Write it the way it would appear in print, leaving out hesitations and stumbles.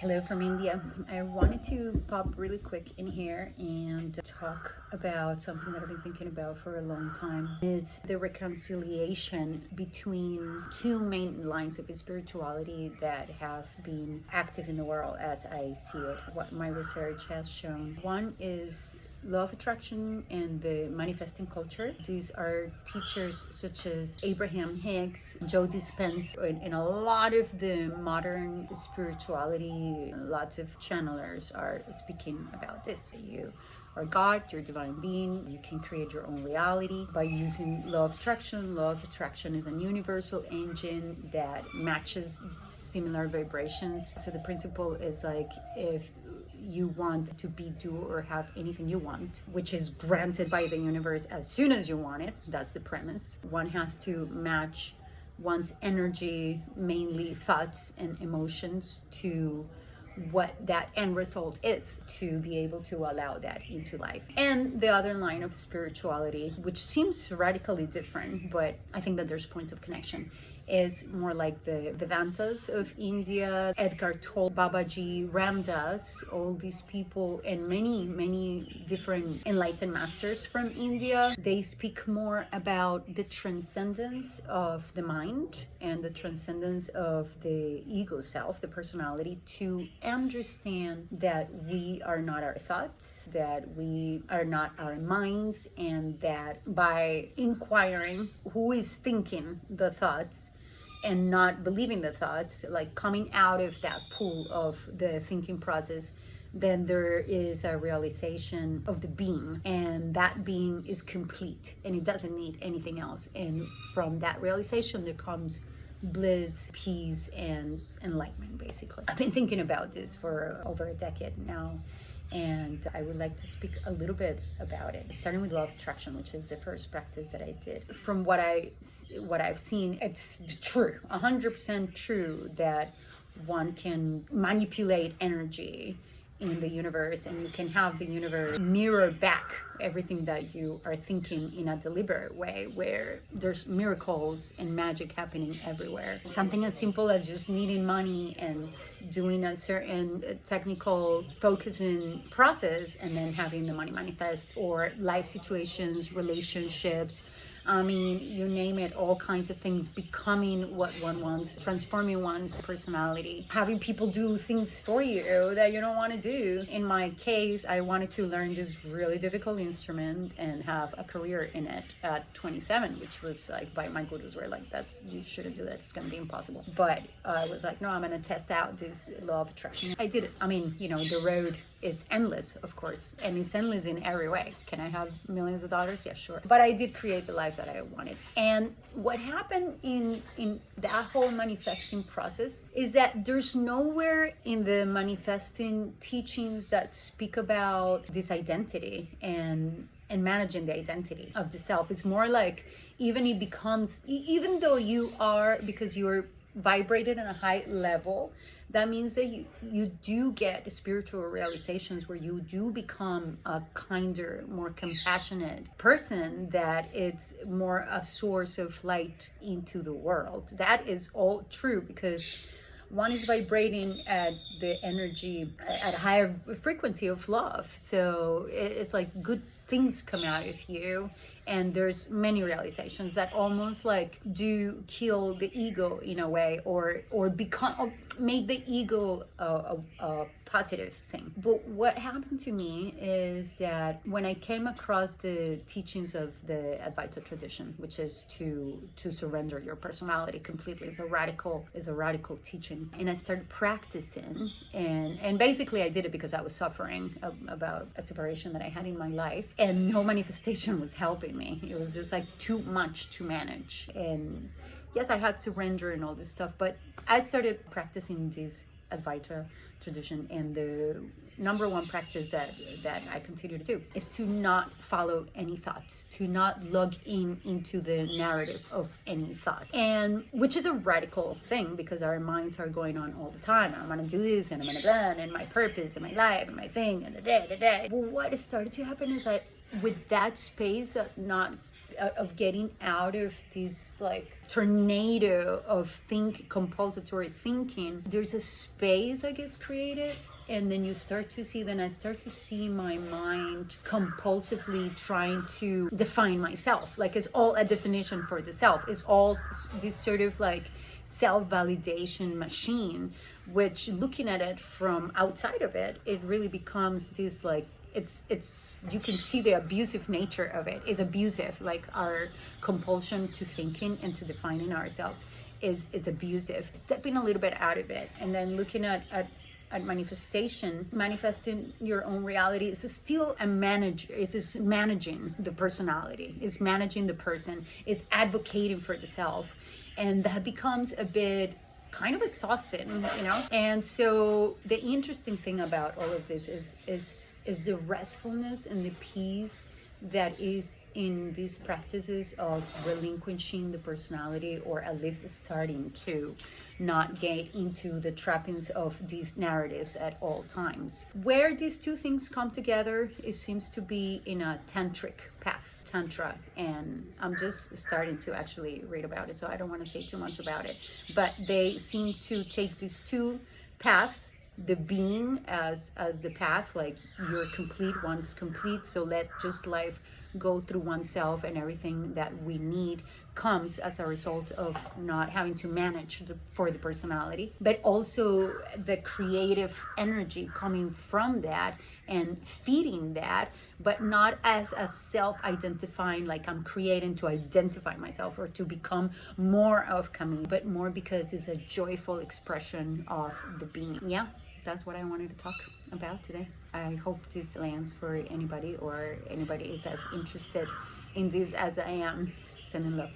Hello from India. I wanted to pop really quick in here and talk about something that I've been thinking about for a long time. Is the reconciliation between two main lines of spirituality that have been active in the world as I see it. What my research has shown. One is law of attraction and the manifesting culture. These are teachers such as Abraham Hicks, Joe Dispenza, and a lot of the modern spirituality, lots of channelers are speaking about this. You are God, you're a divine being, you can create your own reality by using law of attraction. Law of attraction is a universal engine that matches similar vibrations. So the principle is like, if you want to be, do, or have anything you want, which is granted by the universe as soon as you want it, that's the premise. One has to match one's energy, mainly thoughts and emotions, to what that end result is, to be able to allow that into life. And the other line of spirituality, which seems radically different, but I think that there's points of connection, is more like the Vedantas of India, Edgar Tolle, Babaji, Ramdas, all these people, and many different enlightened masters from India. They speak more about the transcendence of the mind and the transcendence of the ego self, the personality, to understand that we are not our thoughts, that we are not our minds, and that by inquiring who is thinking the thoughts and not believing the thoughts, like coming out of that pool of the thinking process, then there is a realization of the being, and that being is complete and it doesn't need anything else. And from that realization there comes bliss, peace, and enlightenment, basically. I've been thinking about this for over a decade now, and I would like to speak a little bit about it, starting with law of attraction, which is the first practice that I did. From what I've seen, it's true, 100% true, that one can manipulate energy in the universe, and you can have the universe mirror back everything that you are thinking in a deliberate way, where there's miracles and magic happening everywhere. Something as simple as just needing money and doing a certain technical focusing process and then having the money manifest, or life situations, relationships, I mean, you name it, all kinds of things, becoming what one wants, transforming one's personality, having people do things for you that you don't want to do. In my case, I wanted to learn this really difficult instrument and have a career in it at 27, which was like, by my gurus were like, you shouldn't do that, it's going to be impossible. But I was like, no, I'm going to test out this law of attraction. I did it. I mean, the road is endless, of course, and it's endless in every way. Can I have millions of dollars? Yeah, sure. But I did create the life that I wanted. And what happened in that whole manifesting process is that there's nowhere in the manifesting teachings that speak about this identity and managing the identity of the self. It's more like, even though you are, because you're vibrated on a high level, that means that you do get spiritual realizations where you do become a kinder, more compassionate person, that it's more a source of light into the world. That is all true, because one is vibrating at the energy, at a higher frequency of love. So it's like good things come out of you, and there's many realizations that almost like do kill the ego in a way, or make the ego a positive thing. But what happened to me is that when I came across the teachings of the Advaita tradition, which is to surrender your personality completely, is a radical teaching, and I started practicing, and basically I did it because I was suffering about a separation that I had in my life, and no manifestation was helping me. It was just like too much to manage. And yes, I had surrender and all this stuff, but I started practicing this Advaita tradition, and the number one practice that I continue to do is to not follow any thoughts, to not log into the narrative of any thought, and which is a radical thing, because our minds are going on all the time. I'm gonna do this, and I'm gonna plan, and my purpose, and my life, and my thing, and the day. But what started to happen is that with that space of not of getting out of this like tornado of compulsory thinking. There's a space that gets created, and then you start to see, then I start to see my mind compulsively trying to define myself, like it's all a definition for the self. It's all this sort of like self-validation machine, which looking at it from outside of it, it really becomes this like, it's you can see the abusive nature of it is abusive. Like our compulsion to thinking and to defining ourselves is abusive. Stepping a little bit out of it and then looking at manifestation, manifesting your own reality is still a manager. It is managing the personality, is managing the person, is advocating for the self, and that becomes a bit kind of exhausting, you know. And so the interesting thing about all of this is the restfulness and the peace that is in these practices of relinquishing the personality, or at least starting to not get into the trappings of these narratives at all times. Where these two things come together, it seems to be in a tantric path, Tantra, and I'm just starting to actually read about it, so I don't want to say too much about it, but they seem to take these two paths, the being as the path, like you're complete, one's complete, so let just life go through oneself, and everything that we need comes as a result of not having to manage for the personality, but also the creative energy coming from that and feeding that, but not as a self-identifying, like I'm creating to identify myself or to become more of Camille, but more because it's a joyful expression of the being. Yeah, that's what I wanted to talk about today. I hope this lands for anybody, or anybody is as interested in this as I am. Sending love.